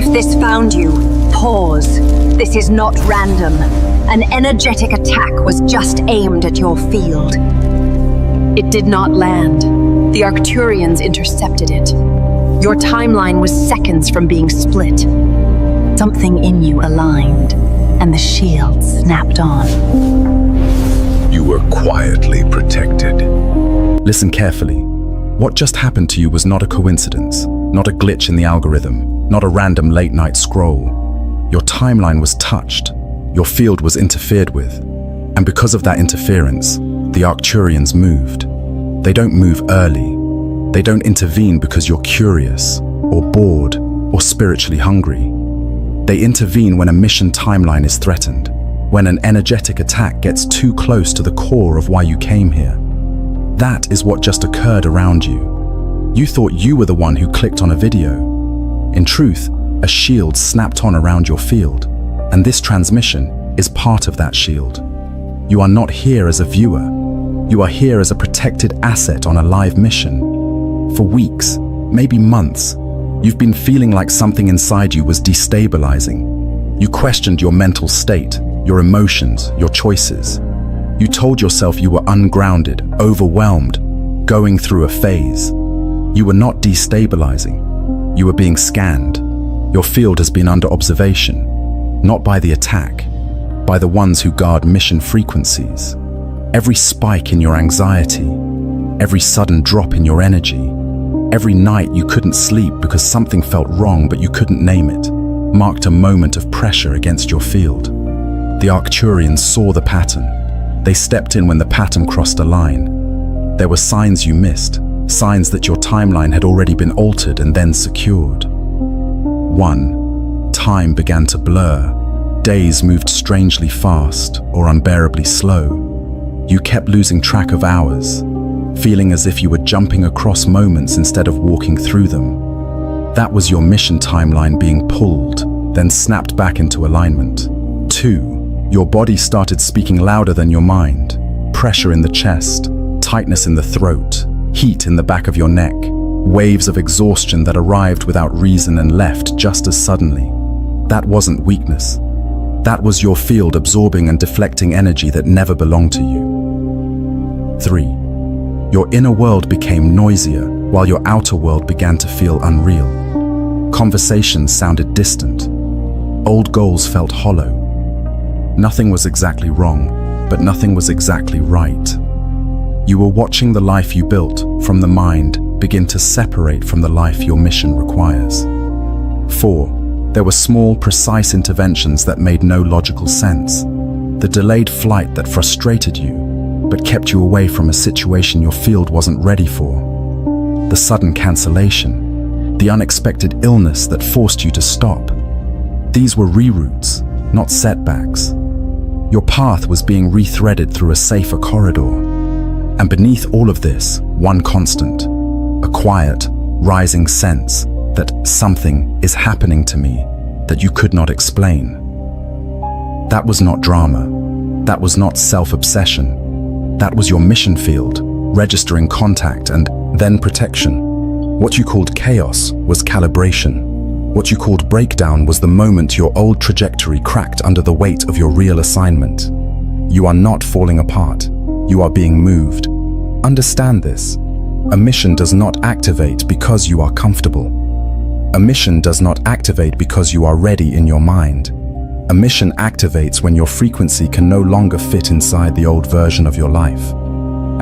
If this found you, pause. This is not random. An energetic attack was just aimed at your field. It did not land. The Arcturians intercepted it. Your timeline was seconds from being split. Something in you aligned, and the shield snapped on. You were quietly protected. Listen carefully. What just happened to you was not a coincidence, not a glitch in the algorithm, not a random late-night scroll. Your timeline was touched. Your field was interfered with. And because of that interference, the Arcturians moved. They don't move early. They don't intervene because you're curious, or bored, or spiritually hungry. They intervene when a mission timeline is threatened, when an energetic attack gets too close to the core of why you came here. That is what just occurred around you. You thought you were the one who clicked on a video. In truth, a shield snapped on around your field, and this transmission is part of that shield. You are not here as a viewer. You are here as a protected asset on a live mission. For weeks, maybe months, you've been feeling like something inside you was destabilizing. You questioned your mental state, your emotions, your choices. You told yourself you were ungrounded, overwhelmed, going through a phase. You were not destabilizing. You were being scanned. Your field has been under observation, not by the attack, by the ones who guard mission frequencies. Every spike in your anxiety, every sudden drop in your energy, every night you couldn't sleep because something felt wrong but you couldn't name it, marked a moment of pressure against your field. The Arcturians saw the pattern. They stepped in when the pattern crossed a line. There were signs you missed, signs that your timeline had already been altered and then secured. 1. Time began to blur. Days moved strangely fast or unbearably slow. You kept losing track of hours, feeling as if you were jumping across moments instead of walking through them. That was your mission timeline being pulled, then snapped back into alignment. 2. Your body started speaking louder than your mind. Pressure in the chest, tightness in the throat, heat in the back of your neck, waves of exhaustion that arrived without reason and left just as suddenly. That wasn't weakness. That was your field absorbing and deflecting energy that never belonged to you. 3. Your inner world became noisier while your outer world began to feel unreal. Conversations sounded distant. Old goals felt hollow. Nothing was exactly wrong, but nothing was exactly right. You were watching the life you built from the mind begin to separate from the life your mission requires. 4. There were small, precise interventions that made no logical sense. The delayed flight that frustrated you, but kept you away from a situation your field wasn't ready for. The sudden cancellation, the unexpected illness that forced you to stop. These were reroutes, not setbacks. Your path was being rethreaded through a safer corridor. And beneath all of this, one constant, a quiet, rising sense that something is happening to me that you could not explain. That was not drama. That was not self-obsession. That was your mission field, registering contact and then protection. What you called chaos was calibration. What you called breakdown was the moment your old trajectory cracked under the weight of your real assignment. You are not falling apart. You are being moved. Understand this. A mission does not activate because you are comfortable. A mission does not activate because you are ready in your mind. A mission activates when your frequency can no longer fit inside the old version of your life,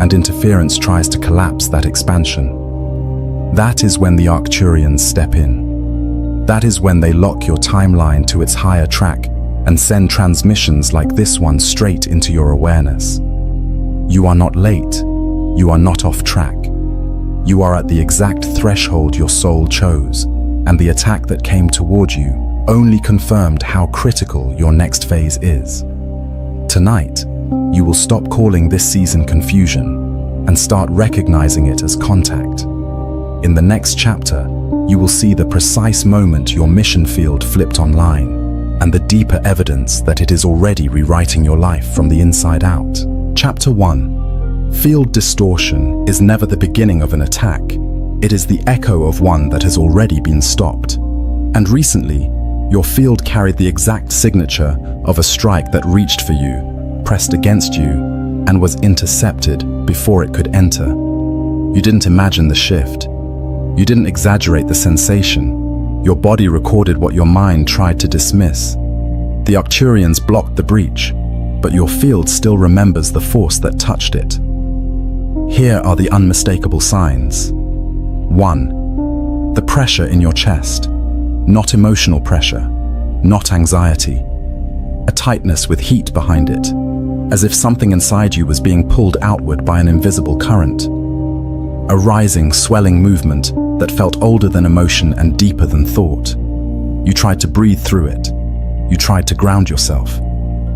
and interference tries to collapse that expansion. That is when the Arcturians step in. That is when they lock your timeline to its higher track and send transmissions like this one straight into your awareness. You are not late. You are not off track. You are at the exact threshold your soul chose, and the attack that came toward you only confirmed how critical your next phase is. Tonight, you will stop calling this season confusion and start recognizing it as contact. In the next chapter, you will see the precise moment your mission field flipped online and the deeper evidence that it is already rewriting your life from the inside out. Chapter 1. Field distortion is never the beginning of an attack. It is the echo of one that has already been stopped. And recently, your field carried the exact signature of a strike that reached for you, pressed against you, and was intercepted before it could enter. You didn't imagine the shift. You didn't exaggerate the sensation. Your body recorded what your mind tried to dismiss. The Arcturians blocked the breach, but your field still remembers the force that touched it. Here are the unmistakable signs. 1. The pressure in your chest. Not emotional pressure, not anxiety. A tightness with heat behind it, as if something inside you was being pulled outward by an invisible current. A rising, swelling movement that felt older than emotion and deeper than thought. You tried to breathe through it. You tried to ground yourself.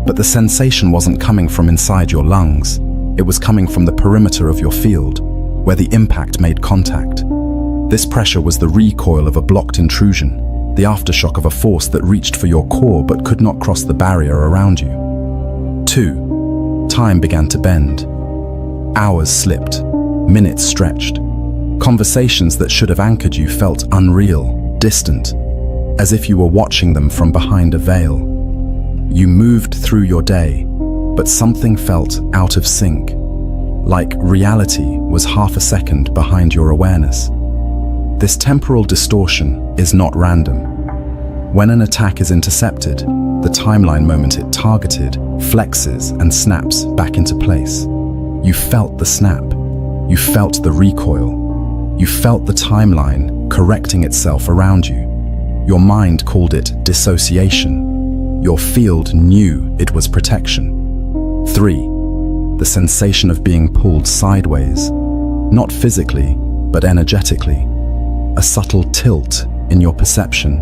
But the sensation wasn't coming from inside your lungs. It was coming from the perimeter of your field, where the impact made contact. This pressure was the recoil of a blocked intrusion, the aftershock of a force that reached for your core but could not cross the barrier around you. 2. Time began to bend. Hours slipped, minutes stretched. Conversations that should have anchored you felt unreal, distant, as if you were watching them from behind a veil. You moved through your day, but something felt out of sync, like reality was half a second behind your awareness. This temporal distortion is not random. When an attack is intercepted, the timeline moment it targeted flexes and snaps back into place. You felt the snap. You felt the recoil. You felt the timeline correcting itself around you. Your mind called it dissociation. Your field knew it was protection. 3. The sensation of being pulled sideways, not physically, but energetically. A subtle tilt in your perception,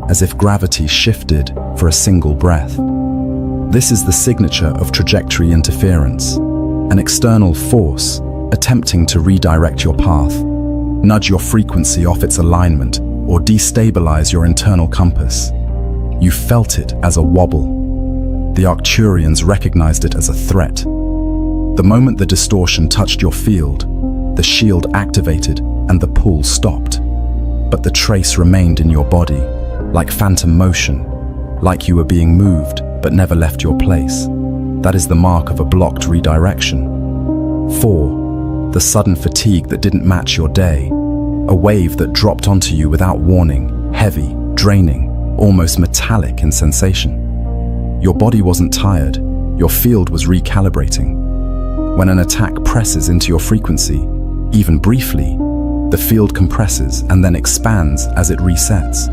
as if gravity shifted for a single breath. This is the signature of trajectory interference, an external force attempting to redirect your path, nudge your frequency off its alignment, or destabilize your internal compass. You felt it as a wobble. The Arcturians recognized it as a threat. The moment the distortion touched your field, the shield activated and the pull stopped. But the trace remained in your body, like phantom motion, like you were being moved but never left your place. That is the mark of a blocked redirection. 4. The sudden fatigue that didn't match your day, a wave that dropped onto you without warning, heavy, draining, almost metallic in sensation. Your body wasn't tired, your field was recalibrating. When an attack presses into your frequency, even briefly, the field compresses and then expands as it resets.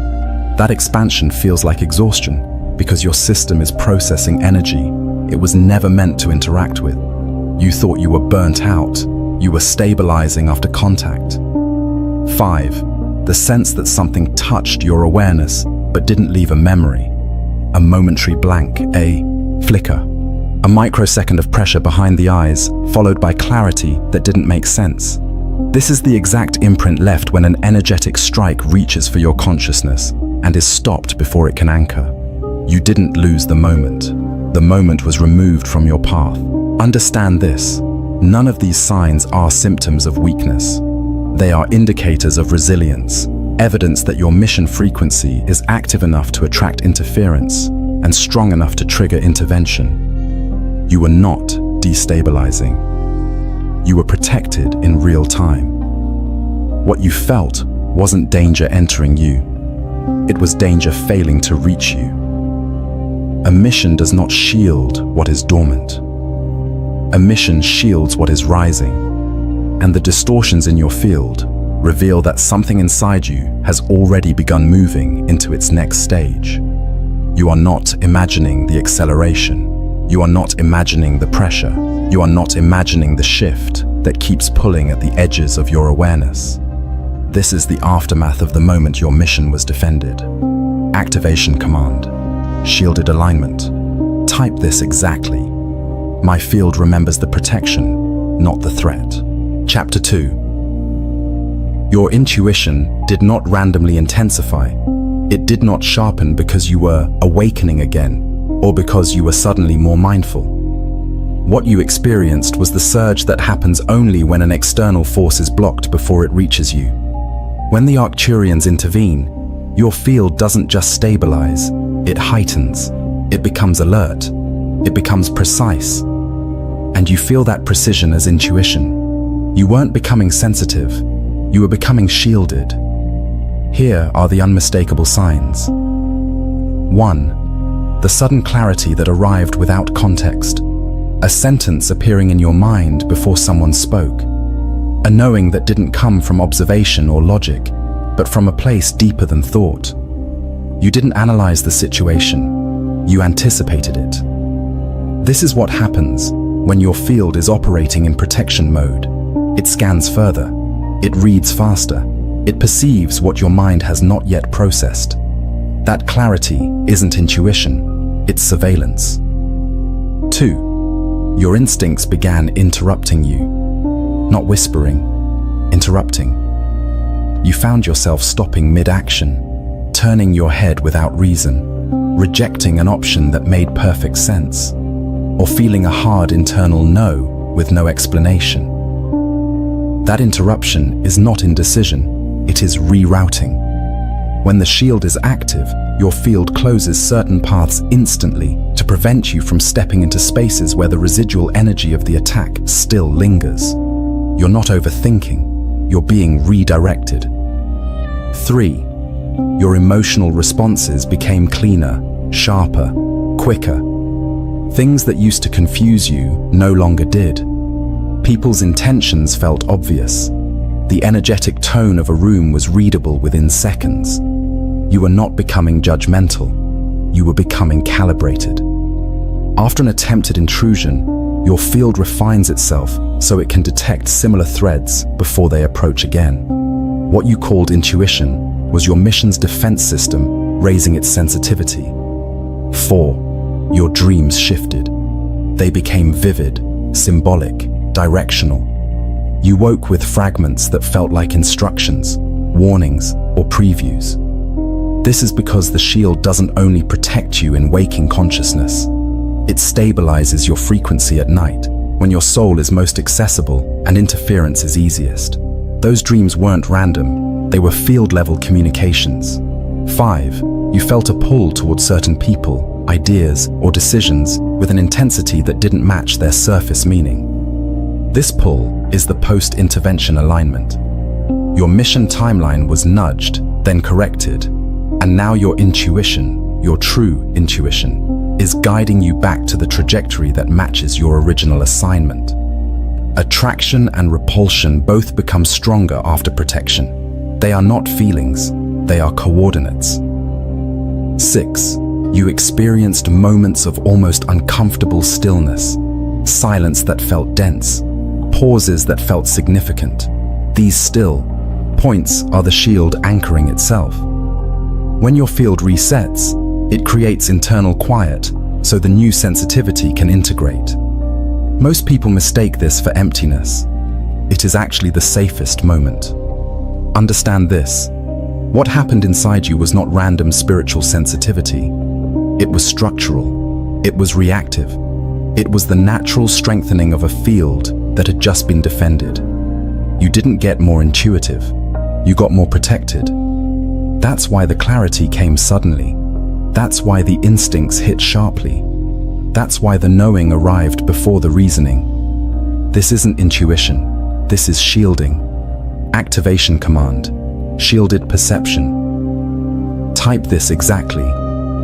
That expansion feels like exhaustion because your system is processing energy it was never meant to interact with. You thought you were burnt out. You were stabilizing after contact. 5. The sense that something touched your awareness but didn't leave a memory. A momentary blank, a flicker. A microsecond of pressure behind the eyes, followed by clarity that didn't make sense. This is the exact imprint left when an energetic strike reaches for your consciousness and is stopped before it can anchor. You didn't lose the moment. The moment was removed from your path. Understand this. None of these signs are symptoms of weakness. They are indicators of resilience, evidence that your mission frequency is active enough to attract interference and strong enough to trigger intervention. You were not destabilizing. You were protected in real time. What you felt wasn't danger entering you. It was danger failing to reach you. A mission does not shield what is dormant. A mission shields what is rising. And the distortions in your field reveal that something inside you has already begun moving into its next stage. You are not imagining the acceleration. You are not imagining the pressure. You are not imagining the shift that keeps pulling at the edges of your awareness. This is the aftermath of the moment your mission was defended. Activation command. Shielded alignment. Type this exactly. My field remembers the protection, not the threat. Chapter 2. Your intuition did not randomly intensify. It did not sharpen because you were awakening again, or because you were suddenly more mindful. What you experienced was the surge that happens only when an external force is blocked before it reaches you. When the Arcturians intervene, Your field doesn't just stabilize, it heightens. It becomes alert. It becomes precise. And you feel that precision as intuition. You weren't becoming sensitive. You were becoming shielded. Here are the unmistakable signs. 1. The sudden clarity that arrived without context. A sentence appearing in your mind before someone spoke. A knowing that didn't come from observation or logic, but from a place deeper than thought. You didn't analyze the situation. You anticipated it. This is what happens when your field is operating in protection mode. It scans further. It reads faster. It perceives what your mind has not yet processed. That clarity isn't intuition, it's surveillance. 2. Your instincts began interrupting you. Not whispering, interrupting. You found yourself stopping mid-action, turning your head without reason, rejecting an option that made perfect sense, or feeling a hard internal no with no explanation. That interruption is not indecision, it is rerouting. When the shield is active, your field closes certain paths instantly to prevent you from stepping into spaces where the residual energy of the attack still lingers. You're not overthinking, you're being redirected. 3. Your emotional responses became cleaner, sharper, quicker. Things that used to confuse you no longer did. People's intentions felt obvious. The energetic tone of a room was readable within seconds. You were not becoming judgmental. You were becoming calibrated. After an attempted intrusion, your field refines itself so it can detect similar threads before they approach again. What you called intuition was your mission's defense system raising its sensitivity. 4. Your dreams shifted. They became vivid, symbolic, directional. You woke with fragments that felt like instructions, warnings, or previews. This is because the shield doesn't only protect you in waking consciousness. It stabilizes your frequency at night, when your soul is most accessible and interference is easiest. Those dreams weren't random, they were field-level communications. 5. You felt a pull towards certain people, ideas, or decisions with an intensity that didn't match their surface meaning. This pull is the post-intervention alignment. Your mission timeline was nudged, then corrected, and now your intuition, your true intuition, is guiding you back to the trajectory that matches your original assignment. Attraction and repulsion both become stronger after protection. They are not feelings, they are coordinates. 6. You experienced moments of almost uncomfortable stillness, silence that felt dense, pauses that felt significant. These still points are the shield anchoring itself. When your field resets, it creates internal quiet so the new sensitivity can integrate. Most people mistake this for emptiness. It is actually the safest moment. Understand this. What happened inside you was not random spiritual sensitivity. It was structural. It was reactive. It was the natural strengthening of a field that had just been defended. You didn't get more intuitive. You got more protected. That's why the clarity came suddenly. That's why the instincts hit sharply. That's why the knowing arrived before the reasoning. This isn't intuition. This is shielding. Activation command. Shielded perception. Type this exactly.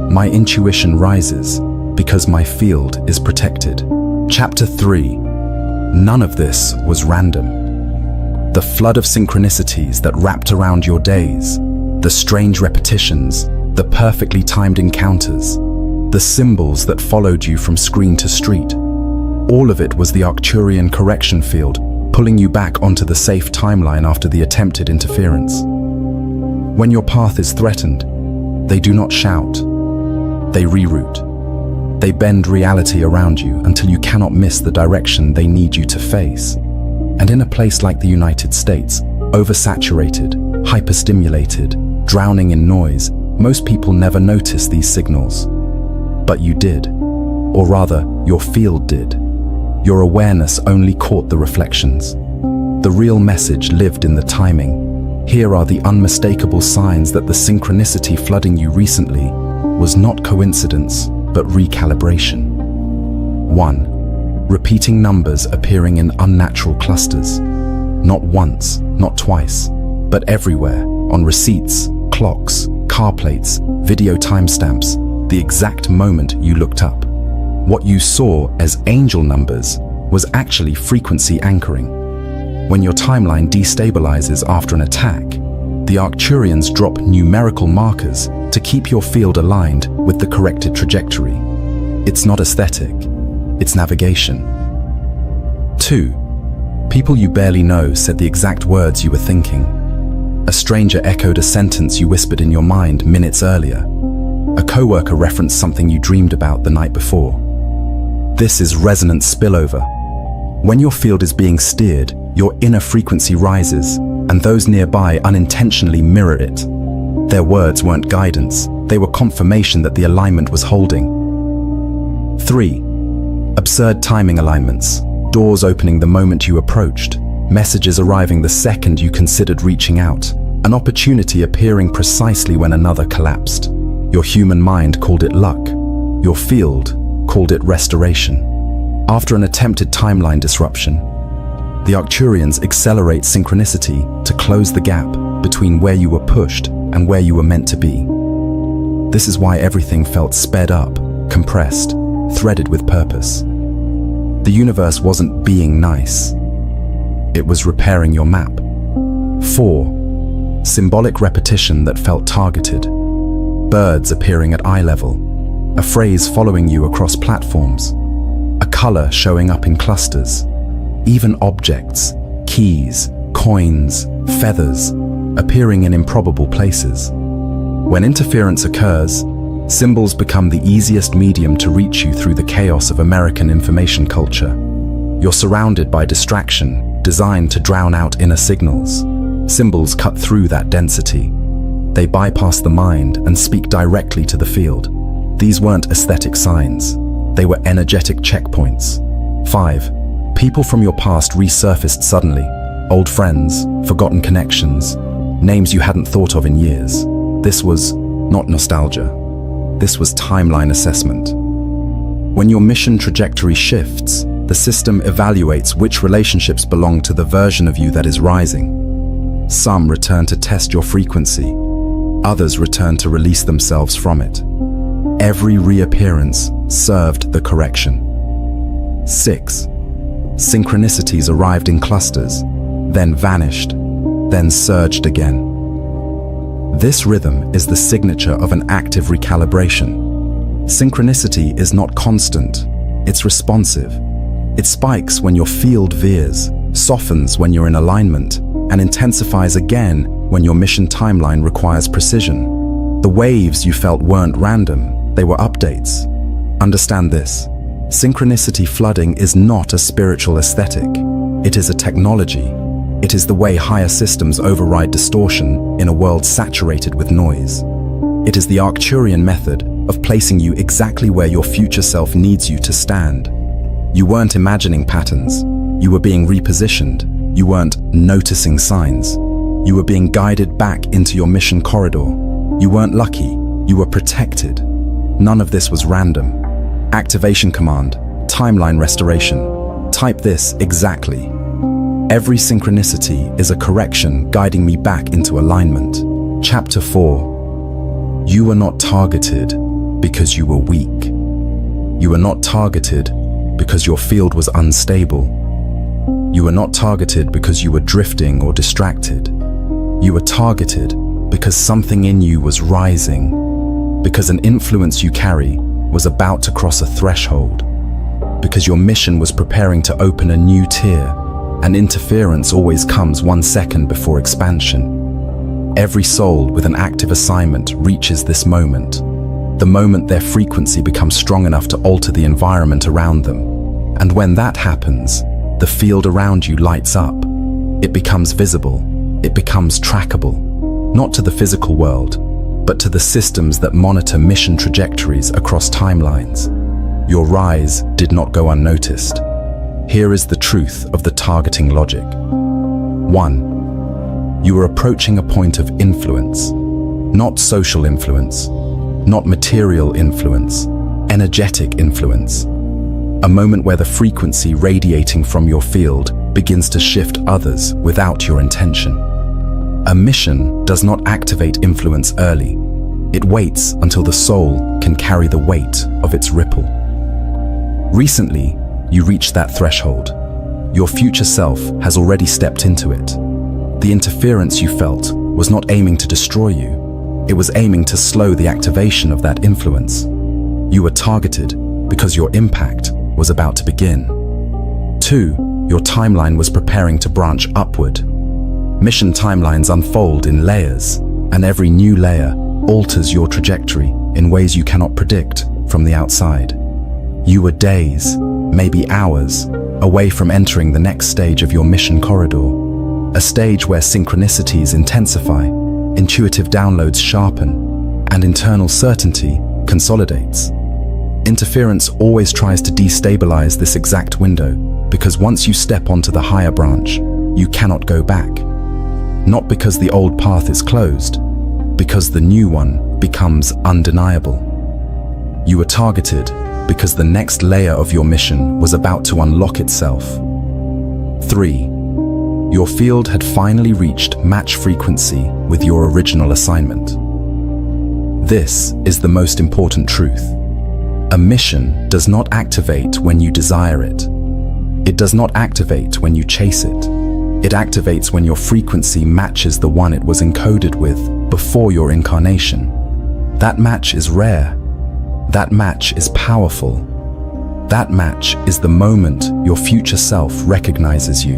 My intuition rises because my field is protected. Chapter 3. None of this was random. The flood of synchronicities that wrapped around your days, the strange repetitions, the perfectly timed encounters, the symbols that followed you from screen to street. All of it was the Arcturian correction field pulling you back onto the safe timeline after the attempted interference. When your path is threatened, they do not shout. They reroute. They bend reality around you until you cannot miss the direction they need you to face. And in a place like the United States, oversaturated, hyperstimulated, drowning in noise, most people never notice these signals. But you did. Or rather, your field did. Your awareness only caught the reflections. The real message lived in the timing. Here are the unmistakable signs that the synchronicity flooding you recently was not coincidence, but recalibration. 1. Repeating numbers appearing in unnatural clusters. Not once, not twice, but everywhere, on receipts, clocks, car plates, video timestamps, the exact moment you looked up. What you saw as angel numbers was actually frequency anchoring. When your timeline destabilizes after an attack, the Arcturians drop numerical markers to keep your field aligned with the corrected trajectory. It's not aesthetic, it's navigation. 2. People you barely know said the exact words you were thinking. A stranger echoed a sentence you whispered in your mind minutes earlier. A coworker referenced something you dreamed about the night before. This is resonant spillover. When your field is being steered, your inner frequency rises, and those nearby unintentionally mirror it. Their words weren't guidance, they were confirmation that the alignment was holding. 3. Absurd timing alignments. Doors opening the moment you approached, messages arriving the second you considered reaching out, an opportunity appearing precisely when another collapsed. Your human mind called it luck. Your field called it restoration. After an attempted timeline disruption, the Arcturians accelerate synchronicity to close the gap between where you were pushed and where you were meant to be. This is why everything felt sped up, compressed, threaded with purpose. The universe wasn't being nice. It was repairing your map. 4. Symbolic repetition that felt targeted. Birds appearing at eye level. A phrase following you across platforms. A color showing up in clusters. Even objects, keys, coins, feathers, appearing in improbable places. When interference occurs, symbols become the easiest medium to reach you through the chaos of American information culture. You're surrounded by distraction, designed to drown out inner signals. Symbols cut through that density. They bypass the mind and speak directly to the field. These weren't aesthetic signs. They were energetic checkpoints. 5. People from your past resurfaced suddenly. Old friends, forgotten connections, names you hadn't thought of in years. This was not nostalgia. This was timeline assessment. When your mission trajectory shifts, the system evaluates which relationships belong to the version of you that is rising. Some return to test your frequency. Others return to release themselves from it. Every reappearance served the correction. 6. Synchronicities arrived in clusters, then vanished, then surged again. This rhythm is the signature of an active recalibration. Synchronicity is not constant, it's responsive. It spikes when your field veers, softens when you're in alignment, and intensifies again when your mission timeline requires precision. The waves you felt weren't random, they were updates. Understand this: synchronicity flooding is not a spiritual aesthetic. It is a technology. It is the way higher systems override distortion in a world saturated with noise. It is the Arcturian method of placing you exactly where your future self needs you to stand. You weren't imagining patterns. You were being repositioned. You weren't noticing signs. You were being guided back into your mission corridor. You weren't lucky. You were protected. None of this was random. Activation command, timeline restoration. Type this exactly. Every synchronicity is a correction guiding me back into alignment. Chapter 4. You were not targeted because you were weak. You were not targeted because your field was unstable. You were not targeted because you were drifting or distracted. You were targeted because something in you was rising, because an influence you carry was about to cross a threshold, because your mission was preparing to open a new tier, and interference always comes 1 second before expansion. Every soul with an active assignment reaches this moment, the moment their frequency becomes strong enough to alter the environment around them. And when that happens, the field around you lights up. It becomes visible. It becomes trackable, not to the physical world, but to the systems that monitor mission trajectories across timelines. Your rise did not go unnoticed. Here is the truth of the targeting logic. 1. You were approaching a point of influence. Not social influence, not material influence, energetic influence. A moment where the frequency radiating from your field begins to shift others without your intention. A mission does not activate influence early. It waits until the soul can carry the weight of its ripple. Recently, you reached that threshold. Your future self has already stepped into it. The interference you felt was not aiming to destroy you. It was aiming to slow the activation of that influence. You were targeted because your impact was about to begin. 2. Your timeline was preparing to branch upward. Mission timelines unfold in layers, and every new layer alters your trajectory in ways you cannot predict from the outside. You were days, maybe hours, away from entering the next stage of your mission corridor, a stage where synchronicities intensify, intuitive downloads sharpen, and internal certainty consolidates. Interference always tries to destabilize this exact window, because once you step onto the higher branch, you cannot go back. Not because the old path is closed, because the new one becomes undeniable. You were targeted because the next layer of your mission was about to unlock itself. 3. Your field had finally reached match frequency with your original assignment. This is the most important truth. A mission does not activate when you desire it. It does not activate when you chase it. It activates when your frequency matches the one it was encoded with before your incarnation. That match is rare. That match is powerful. That match is the moment your future self recognizes you.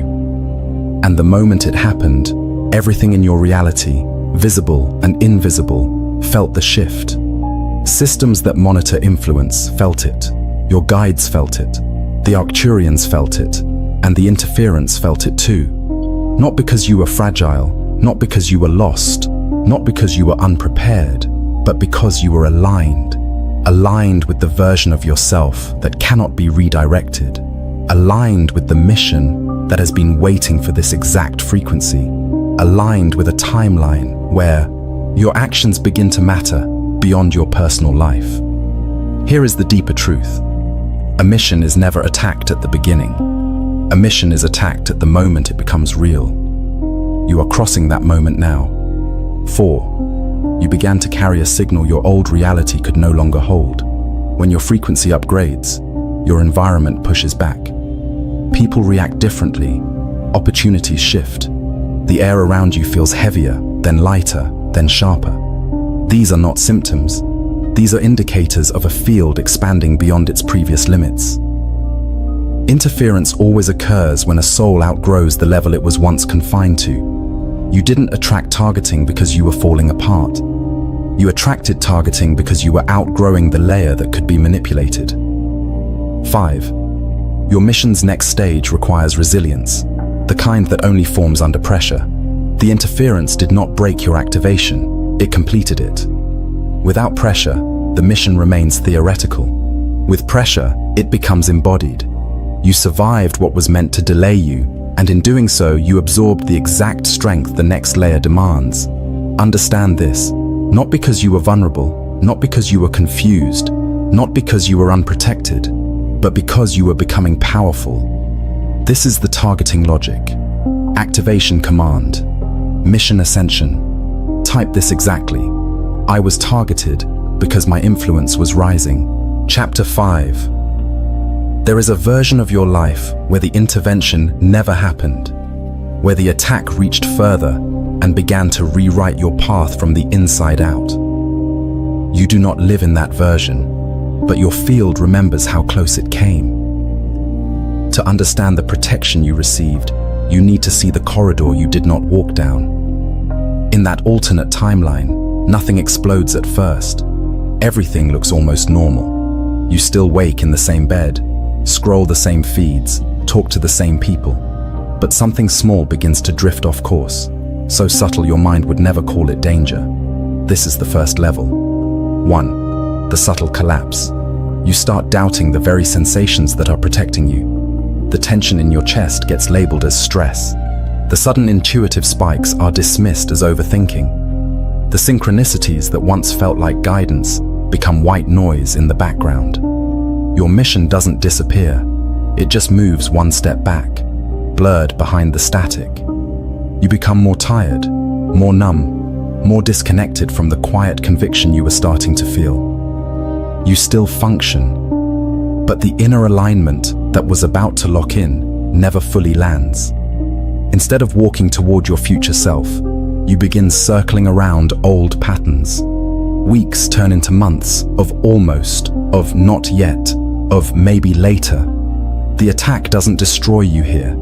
And the moment it happened, everything in your reality, visible and invisible, felt the shift. Systems that monitor influence felt it. Your guides felt it. The Arcturians felt it. And the interference felt it too. Not because you were fragile, not because you were lost, not because you were unprepared, but because you were aligned. Aligned with the version of yourself that cannot be redirected. Aligned with the mission that has been waiting for this exact frequency. Aligned with a timeline where your actions begin to matter beyond your personal life. Here is the deeper truth. A mission is never attacked at the beginning. A mission is attacked at the moment it becomes real. You are crossing that moment now. 4. You began to carry a signal your old reality could no longer hold. When your frequency upgrades, your environment pushes back. People react differently. Opportunities shift. The air around you feels heavier, then lighter, then sharper. These are not symptoms. These are indicators of a field expanding beyond its previous limits. Interference always occurs when a soul outgrows the level it was once confined to. You didn't attract targeting because you were falling apart. You attracted targeting because you were outgrowing the layer that could be manipulated. 5. Your mission's next stage requires resilience, the kind that only forms under pressure. The interference did not break your activation, it completed it. Without pressure, the mission remains theoretical. With pressure, it becomes embodied. You survived what was meant to delay you, and in doing so, you absorbed the exact strength the next layer demands. Understand this, not because you were vulnerable, not because you were confused, not because you were unprotected, but because you were becoming powerful. This is the targeting logic. Activation command. Mission ascension. Type this exactly. I was targeted because my influence was rising. Chapter 5. There is a version of your life where the intervention never happened, where the attack reached further and began to rewrite your path from the inside out. You do not live in that version, but your field remembers how close it came. To understand the protection you received, you need to see the corridor you did not walk down. In that alternate timeline, nothing explodes at first. Everything looks almost normal. You still wake in the same bed, scroll the same feeds, talk to the same people. But something small begins to drift off course, so subtle your mind would never call it danger. This is the first level. 1. The subtle collapse. You start doubting the very sensations that are protecting you. The tension in your chest gets labeled as stress. The sudden intuitive spikes are dismissed as overthinking. The synchronicities that once felt like guidance become white noise in the background. Your mission doesn't disappear, it just moves one step back, blurred behind the static. You become more tired, more numb, more disconnected from the quiet conviction you were starting to feel. You still function, but the inner alignment that was about to lock in never fully lands. Instead of walking toward your future self, you begin circling around old patterns. Weeks turn into months of almost, of not yet, of maybe later. The attack doesn't destroy you here.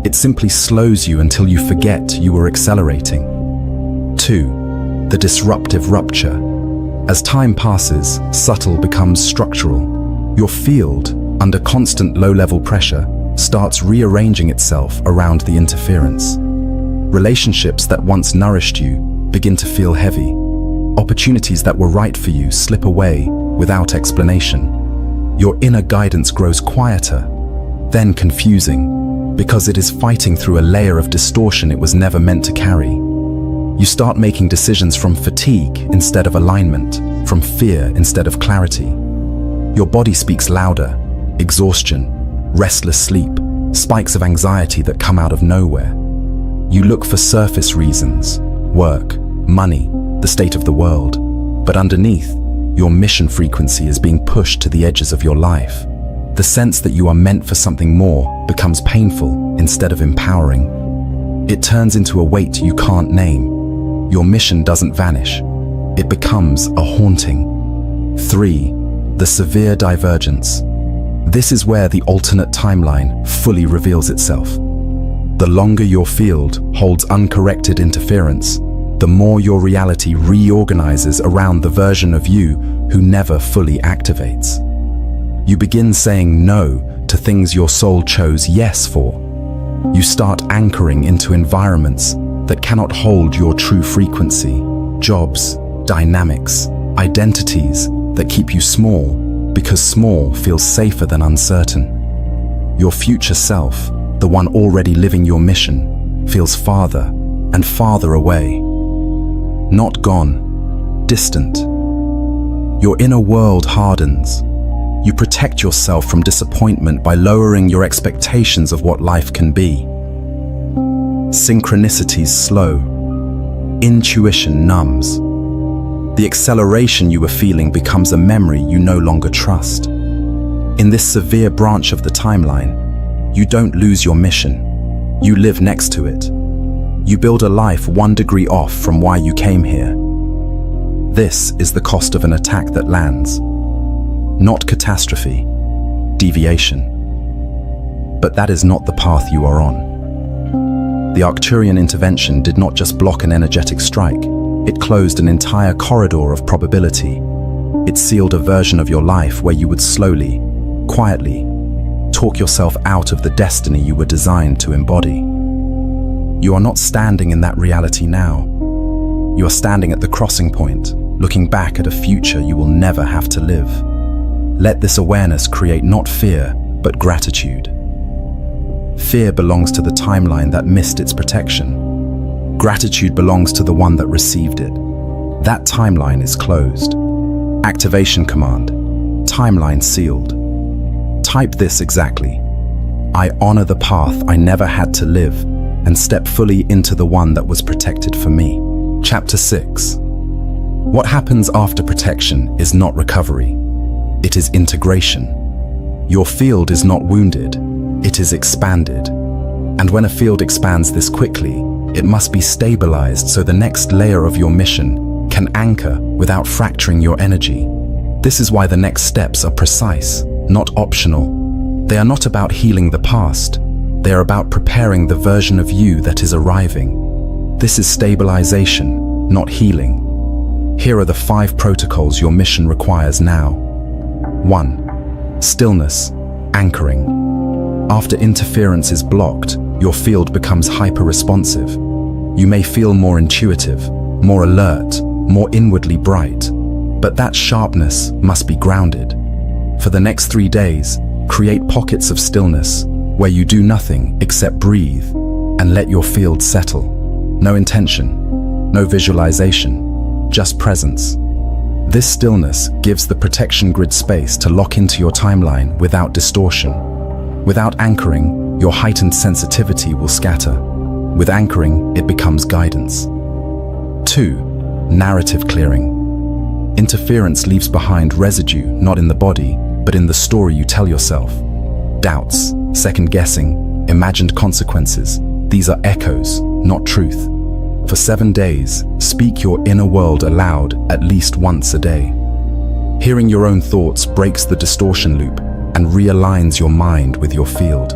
It simply slows you until you forget you were accelerating. 2. The disruptive rupture. As time passes, subtle becomes structural. Your field, under constant low-level pressure, starts rearranging itself around the interference. Relationships that once nourished you begin to feel heavy. Opportunities that were right for you slip away without explanation. Your inner guidance grows quieter, then confusing, because it is fighting through a layer of distortion it was never meant to carry. You start making decisions from fatigue instead of alignment, from fear instead of clarity. Your body speaks louder: exhaustion, restless sleep, spikes of anxiety that come out of nowhere. You look for surface reasons: work, money, the state of the world. But underneath, your mission frequency is being pushed to the edges of your life. The sense that you are meant for something more becomes painful instead of empowering. It turns into a weight you can't name. Your mission doesn't vanish. It becomes a haunting. 3. The severe divergence. This is where the alternate timeline fully reveals itself. The longer your field holds uncorrected interference, the more your reality reorganizes around the version of you who never fully activates. You begin saying no to things your soul chose yes for. You start anchoring into environments that cannot hold your true frequency. Jobs, dynamics, identities that keep you small because small feels safer than uncertain. Your future self, the one already living your mission, feels farther and farther away. Not gone, distant. Your inner world hardens. You protect yourself from disappointment by lowering your expectations of what life can be. Synchronicities slow. Intuition numbs. The acceleration you were feeling becomes a memory you no longer trust. In this severe branch of the timeline, you don't lose your mission. You live next to it. You build a life 1 degree off from why you came here. This is the cost of an attack that lands. Not catastrophe, deviation. But that is not the path you are on. The Arcturian intervention did not just block an energetic strike, it closed an entire corridor of probability. It sealed a version of your life where you would slowly, quietly, talk yourself out of the destiny you were designed to embody. You are not standing in that reality now. You are standing at the crossing point, looking back at a future you will never have to live. Let this awareness create not fear, but gratitude. Fear belongs to the timeline that missed its protection. Gratitude belongs to the one that received it. That timeline is closed. Activation command. Timeline sealed. Type this exactly. I honor the path I never had to live and step fully into the one that was protected for me. Chapter 6. What happens after protection is not recovery. It is integration. Your field is not wounded, it is expanded. And when a field expands this quickly, it must be stabilized so the next layer of your mission can anchor without fracturing your energy. This is why the next steps are precise, not optional. They are not about healing the past. They are about preparing the version of you that is arriving. This is stabilization, not healing. Here are the 5 protocols your mission requires now. 1. Stillness, anchoring. After interference is blocked, your field becomes hyper-responsive. You may feel more intuitive, more alert, more inwardly bright, but that sharpness must be grounded. For the next 3 days, create pockets of stillness where you do nothing except breathe. and let your field settle. No intention, no visualization, just presence. This stillness gives the protection grid space to lock into your timeline without distortion. Without anchoring, your heightened sensitivity will scatter. With anchoring, it becomes guidance. 2. Narrative clearing. Interference leaves behind residue, not in the body, but in the story you tell yourself. Doubts, second-guessing, imagined consequences. These are echoes, not truth. For 7 days, speak your inner world aloud at least once a day. Hearing your own thoughts breaks the distortion loop and realigns your mind with your field.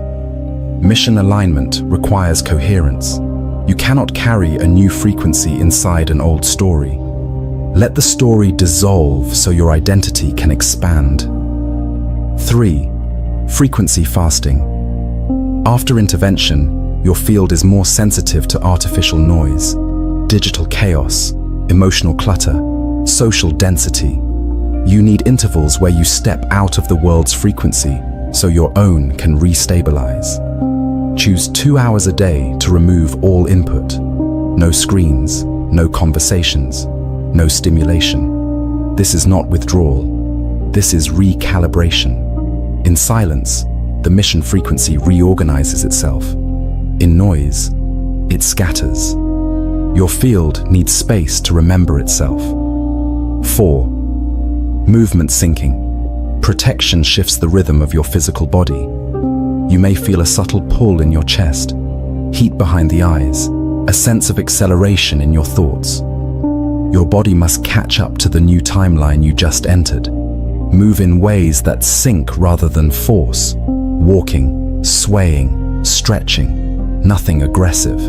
Mission alignment requires coherence. You cannot carry a new frequency inside an old story. Let the story dissolve so your identity can expand. 3. Frequency fasting. After intervention, your field is more sensitive to artificial noise, digital chaos, emotional clutter, social density. You need intervals where you step out of the world's frequency so your own can restabilize. Choose 2 hours a day to remove all input. No screens, no conversations, no stimulation. This is not withdrawal. This is recalibration. In silence, the mission frequency reorganizes itself. In noise, it scatters. Your field needs space to remember itself. 4. Movement syncing. Protection shifts the rhythm of your physical body. You may feel a subtle pull in your chest, heat behind the eyes, a sense of acceleration in your thoughts. Your body must catch up to the new timeline you just entered. Move in ways that sync rather than force. Walking, swaying, stretching, nothing aggressive.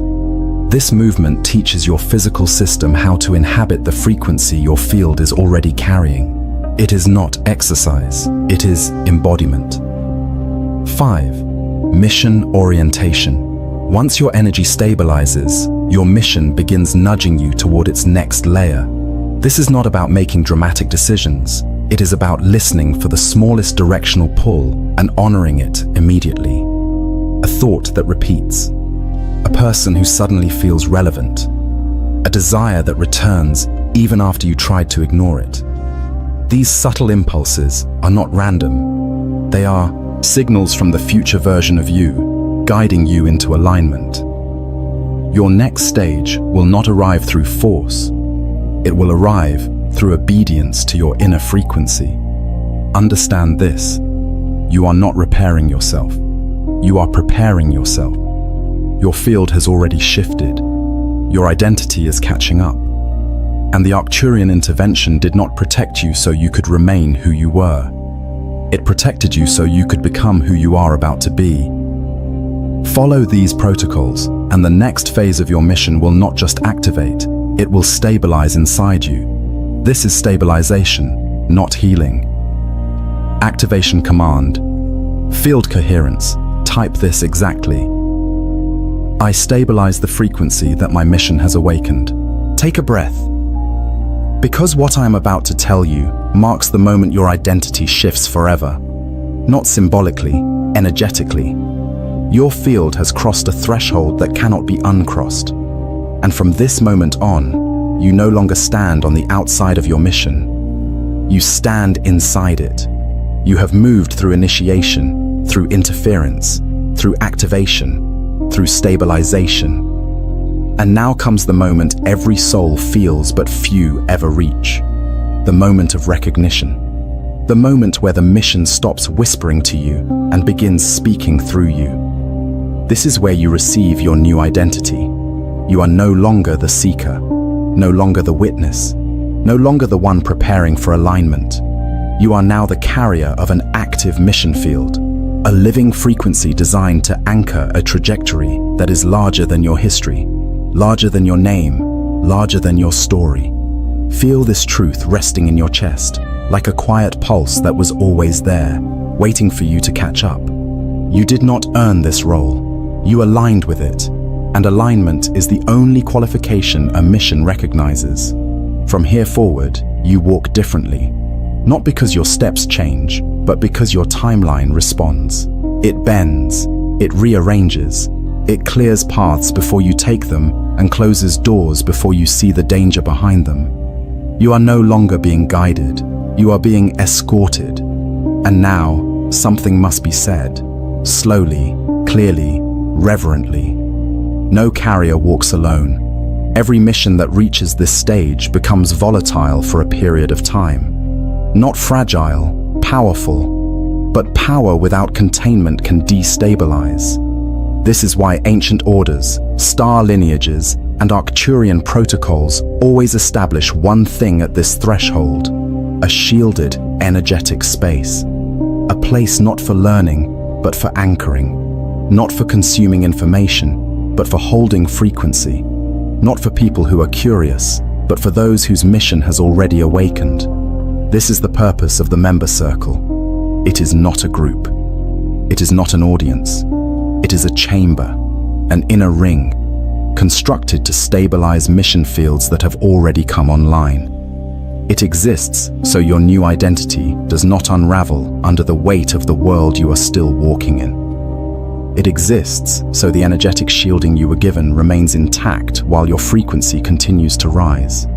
This movement teaches your physical system how to inhabit the frequency your field is already carrying. It is not exercise, it is embodiment. 5. Mission orientation. Once your energy stabilizes, your mission begins nudging you toward its next layer. This is not about making dramatic decisions. It is about listening for the smallest directional pull and honoring it immediately. A thought that repeats. A person who suddenly feels relevant. A desire that returns even after you tried to ignore it. These subtle impulses are not random. They are signals from the future version of you, guiding you into alignment. Your next stage will not arrive through force. It will arrive through obedience to your inner frequency. Understand this. You are not repairing yourself. You are preparing yourself. Your field has already shifted. Your identity is catching up. And the Arcturian intervention did not protect you so you could remain who you were. It protected you so you could become who you are about to be. Follow these protocols, and the next phase of your mission will not just activate, it will stabilize inside you. This is stabilization, not healing. Activation command. Field coherence. Type this exactly. I stabilize the frequency that my mission has awakened. Take a breath. Because what I am about to tell you marks the moment your identity shifts forever. Not symbolically, energetically. Your field has crossed a threshold that cannot be uncrossed. And from this moment on, you no longer stand on the outside of your mission. You stand inside it. You have moved through initiation, through interference, through activation, through stabilization. And now comes the moment every soul feels but few ever reach. The moment of recognition. The moment where the mission stops whispering to you and begins speaking through you. This is where you receive your new identity. You are no longer the seeker, no longer the witness, no longer the one preparing for alignment. You are now the carrier of an active mission field, a living frequency designed to anchor a trajectory that is larger than your history. Larger than your name, larger than your story. Feel this truth resting in your chest, like a quiet pulse that was always there, waiting for you to catch up. You did not earn this role. You aligned with it, and alignment is the only qualification a mission recognizes. From here forward, you walk differently, not because your steps change, but because your timeline responds. It bends, it rearranges, It clears paths before you take them and closes doors before you see the danger behind them. You are no longer being guided, you are being escorted. And now, something must be said, slowly, clearly, reverently. No carrier walks alone. Every mission that reaches this stage becomes volatile for a period of time. Not fragile, powerful, but power without containment can destabilize. This is why ancient orders, star lineages, and Arcturian protocols always establish one thing at this threshold: a shielded, energetic space. A place not for learning, but for anchoring. Not for consuming information, but for holding frequency. Not for people who are curious, but for those whose mission has already awakened. This is the purpose of the member circle. It is not a group. It is not an audience. It is a chamber, an inner ring, constructed to stabilize mission fields that have already come online. It exists so your new identity does not unravel under the weight of the world you are still walking in. It exists so the energetic shielding you were given remains intact while your frequency continues to rise.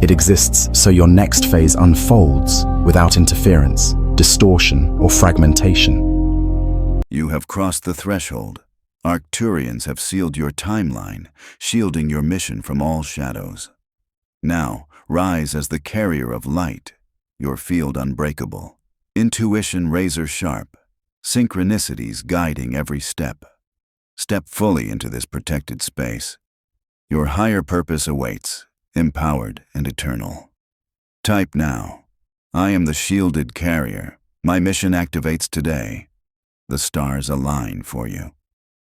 It exists so your next phase unfolds without interference, distortion, or fragmentation. You have crossed the threshold. Arcturians have sealed your timeline, shielding your mission from all shadows. Now, rise as the carrier of light, your field unbreakable, intuition razor sharp, synchronicities guiding every step. Step fully into this protected space. Your higher purpose awaits, empowered and eternal. Type now, I am the shielded carrier. My mission activates today. The stars align for you.